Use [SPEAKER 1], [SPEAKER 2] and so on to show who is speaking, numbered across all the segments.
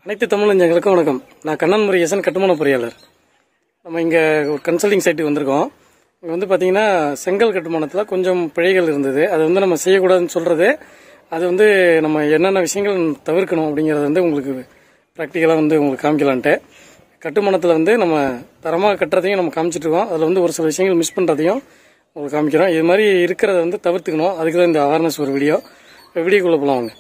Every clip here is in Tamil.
[SPEAKER 1] அனைத்து தமிழஞ்சங்களுக்கும் வணக்கம். நான் கண்ணன் முருகேசன், கட்டுமான பொறியாளர். நம்ம இங்கே ஒரு கன்சல்டிங் சைட்டுக்கு வந்திருக்கோம். இங்கே வந்து பார்த்தீங்கன்னா செங்கல் கட்டுமானத்தில் கொஞ்சம் பிழைகள் இருந்தது. அது வந்து நம்ம செய்யக்கூடாதுன்னு சொல்கிறது, அது வந்து நம்ம என்னென்ன விஷயங்கள் தவிர்க்கணும் அப்படிங்கிறத வந்து உங்களுக்கு ப்ராக்டிக்கலாக வந்து உங்களுக்கு காமிக்கலான்ட்டு. கட்டுமானத்தில் வந்து நம்ம தரமாக கட்டுறதையும் நம்ம காமிச்சிட்ருக்கோம். அதில் வந்து ஒரு சில விஷயங்கள் மிஸ் பண்ணுறதையும் உங்களுக்கு காமிக்கிறோம். இது மாதிரி இருக்கிறத வந்து தவிர்த்துக்கணும். அதுக்கு தான் இந்த அவேர்னஸ் ஒரு வீடியோக்குள்ளே போகலாம் வாங்க.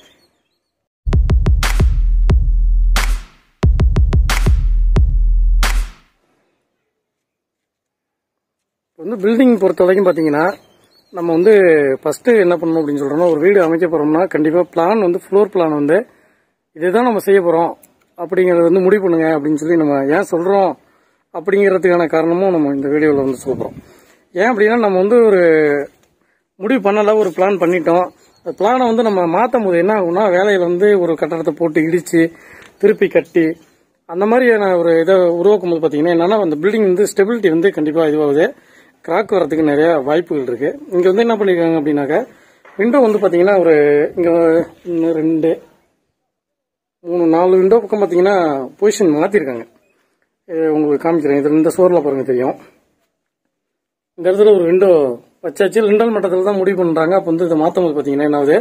[SPEAKER 1] வந்து பில்டிங் பொறுத்த வரைக்கும் பார்த்தீங்கன்னா நம்ம வந்து ஃபஸ்ட்டு என்ன பண்ணணும் அப்படின்னு சொல்கிறோம்னா, ஒரு வீடு அமைக்க போகிறோம்னா கண்டிப்பாக பிளான் வந்து ஃப்ளோர் பிளான் வந்து இதுதான் நம்ம செய்ய போகிறோம் அப்படிங்கிறத வந்து முடிவு பண்ணுங்க அப்படின்னு சொல்லி நம்ம ஏன் சொல்கிறோம் அப்படிங்கிறதுக்கான காரணமும் நம்ம இந்த வீடியோவில் வந்து சொல்கிறோம். ஏன் அப்படின்னா, நம்ம வந்து ஒரு முடிவு பண்ணலை, ஒரு பிளான் பண்ணிட்டோம். அந்த பிளானை வந்து நம்ம மாற்றும் போது என்ன ஆகும்னா, வேலையில் வந்து ஒரு கட்டடத்தை போட்டு இடித்து திருப்பி கட்டி அந்த மாதிரியான ஒரு இதை உருவாக்கும் போது பார்த்தீங்கன்னா என்னன்னா, அந்த பில்டிங் வந்து ஸ்டெபிலிட்டி வந்து கண்டிப்பாக இதுவாகுது, கிராக் வரதுக்கு நிறைய வாய்ப்புகள் இருக்கு. இங்க வந்து என்ன பண்ணிருக்காங்க அப்படின்னாக்கா, விண்டோ வந்து பாத்தீங்கன்னா ஒரு இங்க 1 2 3 4 விண்டோ பக்கம் பாத்தீங்கன்னா பொசிஷன் மாத்திருக்காங்க. உங்களுக்கு காமிக்கிறேன். இதுல இந்த சோர்ல பாருங்க தெரியும். இந்த இடத்துல ஒரு விண்டோ வச்சாச்சு. லிண்டல் மட்டத்தில் தான் முடிவு பண்றாங்க. அப்ப வந்து இதை மாத்தும் போது பாத்தீங்கன்னா என்ன ஆகுது,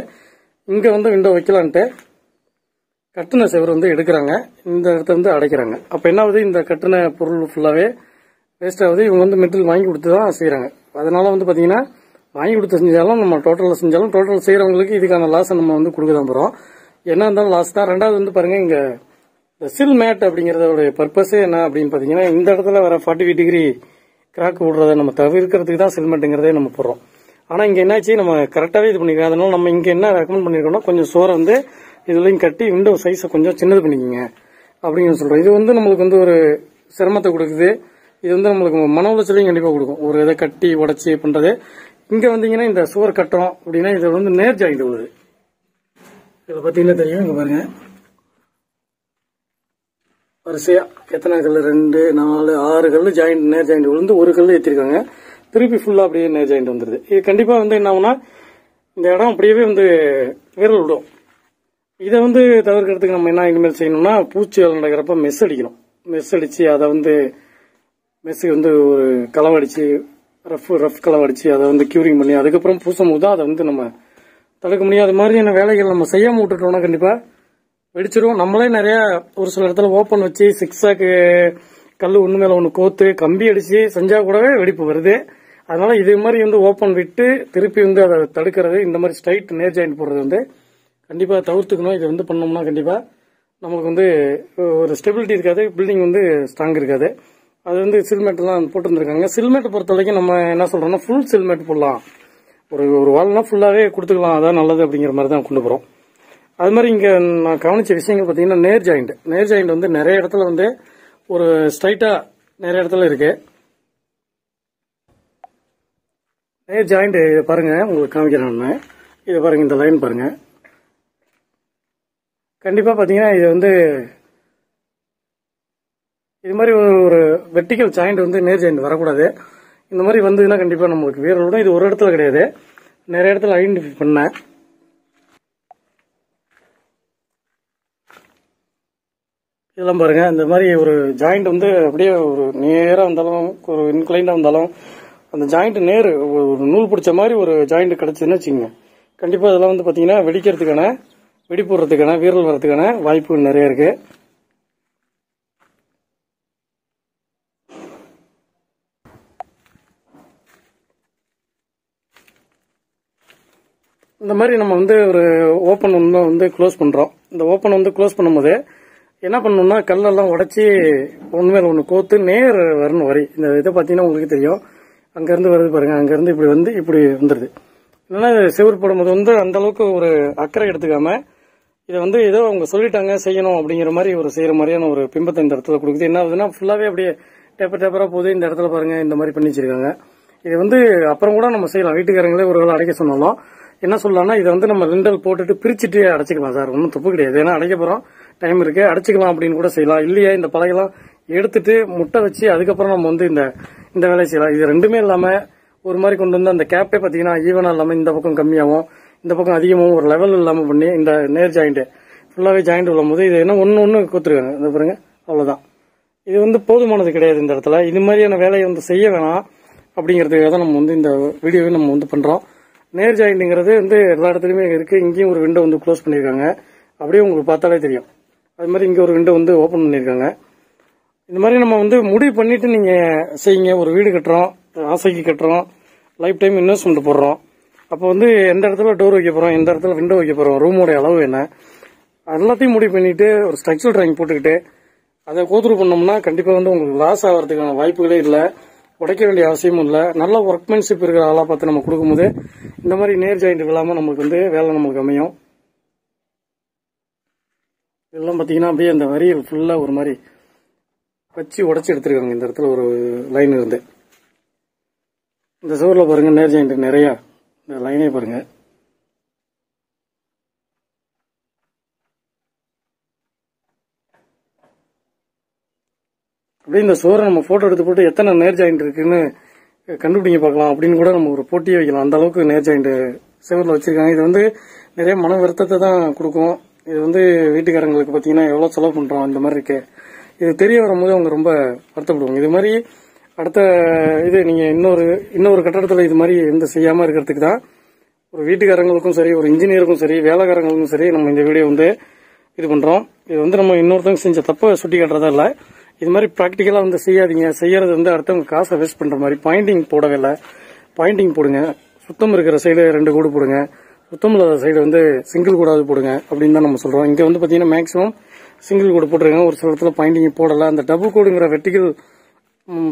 [SPEAKER 1] இங்க வந்து விண்டோ வைக்கலான்ட்டு கட்டுன செவர் வந்து எடுக்கிறாங்க, இந்த இடத்த வந்து அடைக்கிறாங்க. அப்ப என்ன ஆகுது, இந்த கட்டுன பொருள் ஃபுல்லாவே வேஸ்ட் ஆகுது. இவங்க வந்து மெட்டீரியல் வாங்கி கொடுத்து தான் செய்யறாங்க. அதனால வந்து பாத்தீங்கன்னா வாங்கி கொடுத்து செஞ்சாலும் நம்ம டோட்டலில் செஞ்சாலும் டோட்டல் செய்யறவங்களுக்கு இதுக்கான லாஸ் நம்ம வந்து கொடுக்க தான் போறோம். என்ன இருந்தாலும் லாஸ் தான். ரெண்டாவது வந்து பாருங்க, இங்க இந்த சில் மேட் அப்படிங்கறதோட பர்பஸே என்ன அப்படின்னு பாத்தீங்கன்னா, இந்த இடத்துல வர 45 டிகிரி கிராக் விடுறத நம்ம தவிர்க்கிறதுக்கு தான் சில் மேட்டுங்கிறதே நம்ம போடுறோம். ஆனா இங்க என்னாச்சு, நம்ம கரெக்டாவே இது பண்ணிக்கிறோம். அதனால நம்ம இங்க என்ன ரெக்கமெண்ட் பண்ணிருக்கோம்னா, கொஞ்சம் சோரை வந்து இதுலயும் கட்டி விண்டோ சைஸை கொஞ்சம் சின்னது பண்ணிக்கோங்க அப்படின்னு சொல்றோம். இது வந்து நம்மளுக்கு வந்து ஒரு சிரமத்தை கொடுக்குது. இது வந்து நம்மளுக்கு மன உளைச்சலையும் கண்டிப்பா கொடுக்கும், ஒரு இதை கட்டி உடச்சி பண்றது. இங்க வந்தீங்கன்னா இந்த சுவர் கட்டம் அப்படின்னா இது வந்து நேர் ஜாயிண்ட் வருது. இதுல பாத்தீங்கன்னா தெரியும், இங்க பாருங்க வரிசையா எத்தனை கல், 2 4 6 கல் ஜாயிண்ட், நேர் ஜாயிண்ட் விழுந்து ஒரு கல் ஏற்றிருக்காங்க. திருப்பி ஃபுல்லா அப்படியே நேர் ஜாயிண்ட் வந்துருது. இது கண்டிப்பா வந்து என்ன ஆகும்னா, இந்த இடம் அப்படியே வந்து விரல் விடும். இதை வந்து தவிர்க்கிறதுக்கு நம்ம என்ன இனிமேல் செய்யணும்னா, பூச்சி வேலை நடக்கிறப்ப மெஸ் அடிக்கணும். மெஸ் அடிச்சு அதை வந்து மெஸ்ஸுக்கு வந்து ஒரு களவடிச்சு ரஃப் களவடிச்சு அதை வந்து கியூரிங் பண்ணி அதுக்கப்புறம் பூசும் போது தான் அதை வந்து நம்ம தடுக்க முடியும். அது மாதிரியான வேலைகள் நம்ம செய்யாம விட்டுட்டோம்னா கண்டிப்பா வெடிச்சிடும். நம்மளே நிறைய ஒரு சில இடத்துல ஓப்பன் வச்சு சிக்ஸாக்கு கல் ஒண்ணு மேல ஒண்ணு கோத்து கம்பி அடிச்சு செஞ்சா கூடவே வெடிப்பு வருது. அதனால இது மாதிரி வந்து ஓப்பன் விட்டு திருப்பி வந்து அதை தடுக்கிறது, இந்த மாதிரி ஸ்ட்ரைட் நேர் ஜாயிண்ட் போடுறது வந்து கண்டிப்பா தவிர்த்துக்கணும். இது வந்து பண்ணோம்னா கண்டிப்பா நமக்கு வந்து ஒரு ஸ்டெபிலிட்டி இருக்காது, பில்டிங் வந்து ஸ்ட்ராங் இருக்காது. அது வந்து சில்மேட் எல்லாம் போட்டுருந்துருக்காங்க. சில்மேட் பொறுத்த வரைக்கும் நம்ம என்ன சொல்றோம்னா, ஃபுல் சில்மேட் போடலாம், ஒரு வால்னா ஃபுல்லாவே கொடுத்துக்கலாம், அதான் நல்லது அப்படிங்கிற மாதிரி தான் கொண்டு போறோம். அது மாதிரி இங்க நான் கவனிச்ச விஷயங்கள் பாத்தீங்கன்னா, நேர் ஜாயிண்ட் வந்து நிறைய இடத்துல வந்து ஒரு ஸ்ட்ரைட்டா நிறைய இடத்துல இருக்கு. நேர் ஜாயிண்ட் பாருங்க, உங்களுக்கு காமிக்கிறேன். இதை பாருங்க, இந்த லைன் பாருங்க. கண்டிப்பா பாத்தீங்கன்னா இது வந்து இது மாதிரி ஒரு வெர்டிகல் ஜாயிண்ட் வந்து நேர் ஜாயிண்ட் வரக்கூடாது. இந்த மாதிரி வந்ததுன்னா கண்டிப்பா நம்மளுக்கு வீரலோட இது ஒரு இடத்துல கிடையாது, நிறைய இடத்துல ஐடென்டிஃபை பண்ண. இதெல்லாம் பாருங்க, இந்த மாதிரி ஒரு ஜாயிண்ட் வந்து அப்படியே ஒரு நேரா வந்தாலும் ஒரு இன்க்ளைண்டா வந்தாலும் அந்த ஜாயிண்ட் நேர் ஒரு நூல் பிடிச்ச மாதிரி ஒரு ஜாயிண்ட் கிடைச்சதுன்னு வச்சுக்கோங்க, கண்டிப்பா இதெல்லாம் வந்து பாத்தீங்கன்னா வெடிக்கிறதுக்கான, வெடி போடுறதுக்கான, வீரல் வர்றதுக்கான வாய்ப்புகள் நிறைய இருக்கு. இந்த மாதிரி நம்ம வந்து ஒரு ஓப்பன் வந்து க்ளோஸ் பண்றோம். இந்த ஓப்பன் வந்து க்ளோஸ் பண்ணும்போது என்ன பண்ணணும்னா, கல்லெல்லாம் உடைச்சி ஒன்று மேல ஒன்று கோத்து நேர் வரணும் வரி. இந்த இதை பார்த்தீங்கன்னா உங்களுக்கு தெரியும், அங்கேருந்து வருது பாருங்க, அங்கேருந்து இப்படி வந்து இப்படி வந்துடுது. இல்லைன்னா செவுர் போடும்போது வந்து அந்த அளவுக்கு ஒரு அக்கறை எடுத்துக்காம இதை வந்து ஏதோ அவங்க சொல்லிட்டாங்க செய்யணும் அப்படிங்கிற மாதிரி ஒரு செய்யற மாதிரியான ஒரு பிம்பத்தை இந்த இடத்துல கொடுக்குது. என்ன ஆகுதுன்னா, ஃபுல்லாவே அப்படியே டேப்பரா போகுது. இந்த இடத்துல பாருங்க இந்த மாதிரி பண்ணி வச்சிருக்காங்க. இது வந்து அப்புறம் கூட நம்ம செய்யலாம், வீட்டுக்காரங்களே ஒரு வேளை அடைக்க சொன்னாலும் என்ன சொல்லலாம்னா, இதை வந்து நம்ம லிண்டல் போட்டுட்டு பிரிச்சுட்டு அடைச்சிக்கலாம் சார், ஒன்றும் தப்பு கிடையாது. ஏன்னா அடைக்க போறோம், டைம் இருக்கு, அடைச்சிக்கலாம் அப்படின்னு கூட செய்யலாம். இல்லையா இந்த பலகைலாம் எடுத்துட்டு முட்டை வச்சு அதுக்கப்புறம் நம்ம வந்து இந்த வேலையை செய்யலாம். இது ரெண்டுமே இல்லாம ஒரு மாதிரி கொண்டு வந்து அந்த கேப்பே பாத்தீங்கன்னா ஈவனா இல்லாம இந்த பக்கம் கம்மியாகும், இந்த பக்கம் அதிகமாகவும் ஒரு லெவல் இல்லாம பண்ணி இந்த நேர் ஜாயிண்ட் ஃபுல்லாகவே ஜாயிண்ட் விழும்போது இது என்ன ஒன்று கொடுத்துருக்காங்க இந்த பாருங்க, அவ்வளோதான். இது வந்து போதுமானது கிடையாது இந்த இடத்துல. இது மாதிரியான வேலையை வந்து செய்ய வேணாம் அப்படிங்கிறதுக்காக தான் நம்ம வந்து இந்த வீடியோவை நம்ம வந்து பண்ணுறோம். நேர் ஜாயிண்ட்டுங்கிறது வந்து எல்லா இடத்துலையுமே இருக்குது. இங்கேயும் ஒரு விண்டோ வந்து க்ளோஸ் பண்ணியிருக்காங்க, அப்படியே உங்களுக்கு பார்த்தாலே தெரியும். அது மாதிரி இங்கே ஒரு விண்டோ வந்து ஓப்பன் பண்ணியிருக்காங்க. இந்த மாதிரி நம்ம வந்து முடிவு பண்ணிட்டு நீங்கள் செய்யுங்க. ஒரு வீடு கட்டுறோம், ஆசைக்கு கட்டுறோம், லைஃப் டைம் இன்வெஸ்ட்மெண்ட் போடுறோம். அப்போ வந்து எந்த இடத்துல டோர் வைக்க போகிறோம், எந்த இடத்துல விண்டோ வைக்க போகிறோம், ரூமோட அளவு என்ன, எல்லாத்தையும் முடிவு பண்ணிட்டு ஒரு ஸ்ட்ரக்சரல் டிராயிங் போட்டுக்கிட்டு அதை கோத்ரூ பண்ணோம்னா கண்டிப்பாக வந்து உங்களுக்கு லாஸ் ஆகிறதுக்கான வாய்ப்புகளே இல்லை. உடைக்க வேண்டிய அவசியமும் இல்லை. நல்ல ஒர்க்மேன்ஷிப் இருக்கிற ஆளாக பார்த்து நம்ம கொடுக்கும்போது இந்த மாதிரி நேர் ஜாயிண்ட் இல்லாமல் நம்மளுக்கு வந்து வேலை நம்மளுக்கு அமையும். இதெல்லாம் பார்த்தீங்கன்னா அப்படியே அந்த வரிகள் ஃபுல்லாக ஒரு மாதிரி வச்சு உடச்சி எடுத்துருக்காங்க. இந்த இடத்துல ஒரு லைன் இருந்து இந்த சுவரில் பாருங்க, நேர் ஜாயிண்ட் நிறையா இந்த லைனே பாருங்க. அப்படியே இந்த சுவரை நம்ம போட்டோ எடுத்து போட்டு எத்தனை நேர் ஜாயிண்ட் இருக்குன்னு கண்டுபிடிங்க பார்க்கலாம் அப்படின்னு கூட நம்ம ஒரு போட்டியே வைக்கலாம். அந்த அளவுக்கு நேர் ஜாயிண்ட் சுவரில் வச்சிருக்காங்க. இது வந்து நிறைய மன வருத்தத்தை தான் கொடுக்கும். இது வந்து வீட்டுக்காரங்களுக்கு பார்த்தீங்கன்னா எவ்வளோ செலவு பண்ணுறோம் இந்த மாதிரி இருக்கு. இது தெரிய வரும்போது அவங்க ரொம்ப வருத்தப்படுவாங்க. இது மாதிரி அடுத்த இது நீங்கள் இன்னொரு கட்டடத்தில் இது மாதிரி எந்த செய்யாமல் இருக்கிறதுக்கு தான் ஒரு வீட்டுக்காரங்களுக்கும் சரி, ஒரு இன்ஜினியருக்கும் சரி, வேலைக்காரங்களுக்கும் சரி நம்ம இந்த வீடியோ வந்து இது பண்ணுறோம். இது வந்து நம்ம இன்னொருத்தவங்க செஞ்ச தப்பை சுட்டி காட்டுறதா இல்லை. இது மாதிரி ப்ராக்டிக்கலாக வந்து செய்யாதீங்க. செய்யறது வந்து அடுத்தவங்க காசை வேஸ்ட் பண்ணுற மாதிரி. பாயிண்டிங் போடவே இல்லை, பாயிண்டிங் போடுங்க. சுத்தம் இருக்கிற சைடு 2 கோடு போடுங்க, சுத்தம் இல்லாத சைடு வந்து சிங்கிள் கோடாவது போடுங்க அப்படின்னு தான் நம்ம சொல்கிறோம். இங்கே வந்து பார்த்தீங்கன்னா மேக்ஸிமம் சிங்கிள் கோடு போட்டிருக்காங்க. ஒரு சில இடத்துல பாயிண்டிங் போடலை. அந்த டபுள் கோடுங்கிற வெர்டிகல்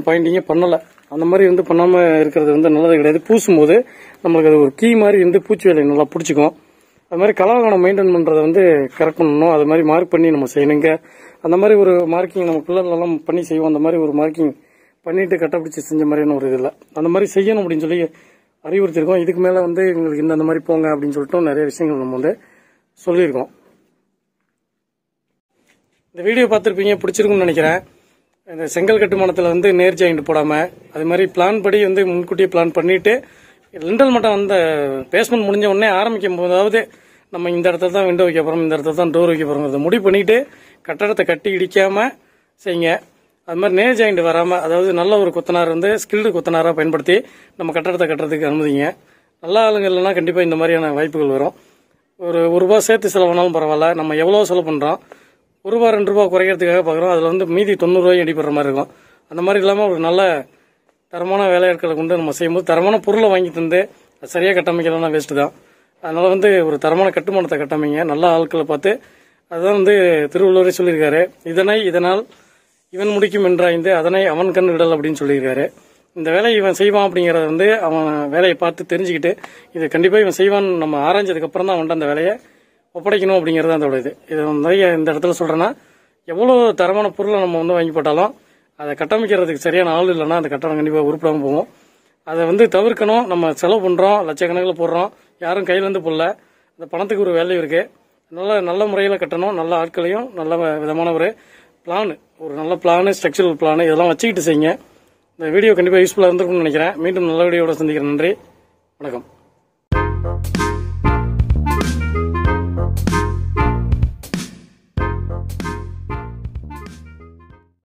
[SPEAKER 1] பாயிண்டிங்கே பண்ணலை. அந்த மாதிரி வந்து பண்ணாமல் இருக்கிறது வந்து நல்லது கிடையாது. பூசும்போது நம்மளுக்கு அது ஒரு கீ மாதிரி வந்து பூச்சி வேலையை நல்லா பிடிச்சிக்கும். அது மாதிரி கலவகணம் மெயின்டைன் பண்ணுறதை வந்து கரெக்ட் பண்ணணும். அது மாதிரி மார்க் பண்ணி நம்ம செய்யணுங்க. அந்த மாதிரி ஒரு மார்க்கிங் நம்ம பிள்ளைகளெல்லாம் பண்ணி செய்வோம். அந்த மாதிரி ஒரு மார்க்கிங் பண்ணிட்டு கட்டப்பிடிச்சு செஞ்ச மாதிரியான ஒரு இது இல்லை. அந்த மாதிரி செய்யணும் அப்படின்னு சொல்லி அறிவுறுத்திருக்கோம். இதுக்கு மேலே வந்து எங்களுக்கு இந்த மாதிரி போங்க அப்படின்னு சொல்லிட்டு நிறைய விஷயங்கள் நம்ம வந்து சொல்லியிருக்கோம். இந்த வீடியோ பார்த்துருப்பீங்க, பிடிச்சிருக்குன்னு நினைக்கிறேன். இந்த செங்கல் கட்டுமானத்தில் வந்து நேர் ஜாயிண்ட் போடாமல் அது மாதிரி பிளான் படி வந்து முன்கூட்டியே பிளான் பண்ணிட்டு லிண்டல் மட்டும் அந்த பேஸ்மெண்ட் முடிஞ்ச உடனே ஆரம்பிக்கும் போதாவது நம்ம இந்த இடத்துல தான் விண்டோ வைக்க போகிறோம், இந்த இடத்துல தான் டோர் வைக்க போகிறோம், அதை முடிவு பண்ணிட்டு கட்டடத்தை கட்டி இடிக்காமல் செய்யுங்க. அது மாதிரி நேர் ஜாயிண்ட் வராமல், அதாவது நல்ல ஒரு கொத்தனார் வந்து ஸ்கில்டு கொத்தனாராக பயன்படுத்தி நம்ம கட்டடத்தை கட்டுறதுக்கு அனுமதிங்க. நல்ல ஆளுங்க இல்லைன்னா கண்டிப்பாக இந்த மாதிரியான வாய்ப்புகள் வரும். ஒரு ரூபா சேர்த்து செலவானாலும் பரவாயில்ல. நம்ம எவ்வளோ செலவு பண்ணுறோம், ரூபா 2 ரூபா குறைக்கிறதுக்காக பார்க்குறோம். அதில் வந்து மீதி 90 ரூபாயும் அடிப்படுற மாதிரி இருக்கும். அந்த மாதிரி இல்லாமல் ஒரு நல்ல தரமான வேலையாட்களை கொண்டு நம்ம செய்யும்போது தரமான பொருளை வாங்கி தந்து சரியாக கட்டமைக்கலாம் வேஸ்ட்டு தான். அதனால் வந்து ஒரு தரமான கட்டுமானத்தை கட்டமைங்க, நல்ல ஆட்களை பார்த்து. அதுதான் வந்து திருவள்ளுவரே சொல்லியிருக்காரு, இதனால் இவன் முடிக்கும் என்றாய்ந்து அதனை அவன் கண் விடல் அப்படின்னு சொல்லியிருக்காரு. இந்த வேலையை இவன் செய்வான் அப்படிங்கிறத வந்து அவன் வேலையை பார்த்து தெரிஞ்சுக்கிட்டு இது கண்டிப்பாக இவன் செய்வான்னு நம்ம ஆராய்ஞ்சதுக்கு அப்புறம் தான் அவன்கிட்ட அந்த வேலையை ஒப்படைக்கணும் அப்படிங்கிறது அதோட இது. இதை நிறைய இந்த இடத்துல சொல்கிறேன்னா, எவ்வளோ தரமான பொருளை நம்ம வந்து வாங்கி போட்டாலும் அதை கட்டமைக்கிறதுக்கு சரியான ஆள் இல்லைன்னா அந்த கட்டணம் கண்டிப்பாக உருப்படாமல் போகும். அதை வந்து தவிர்க்கணும். நம்ம செலவு பண்ணுறோம், லட்சக்கணக்கில் போடுறோம், யாரும் கையிலேருந்து போடல. அந்த பணத்துக்கு ஒரு வேல்யூ இருக்குது. நல்ல முறையில் கட்டணும். நல்ல ஆட்களையும் நல்ல விதமான ஒரு நல்ல பிளானு, ஸ்ட்ரக்சரல் பிளானு இதெல்லாம் வச்சுக்கிட்டு செய்யுங்க. இந்த வீடியோ கண்டிப்பாக யூஸ்ஃபுல்லாக இருந்திருக்கும்னு நினைக்கிறேன். மீண்டும் நல்ல வீடியோட சந்திக்கிறேன். நன்றி, வணக்கம்.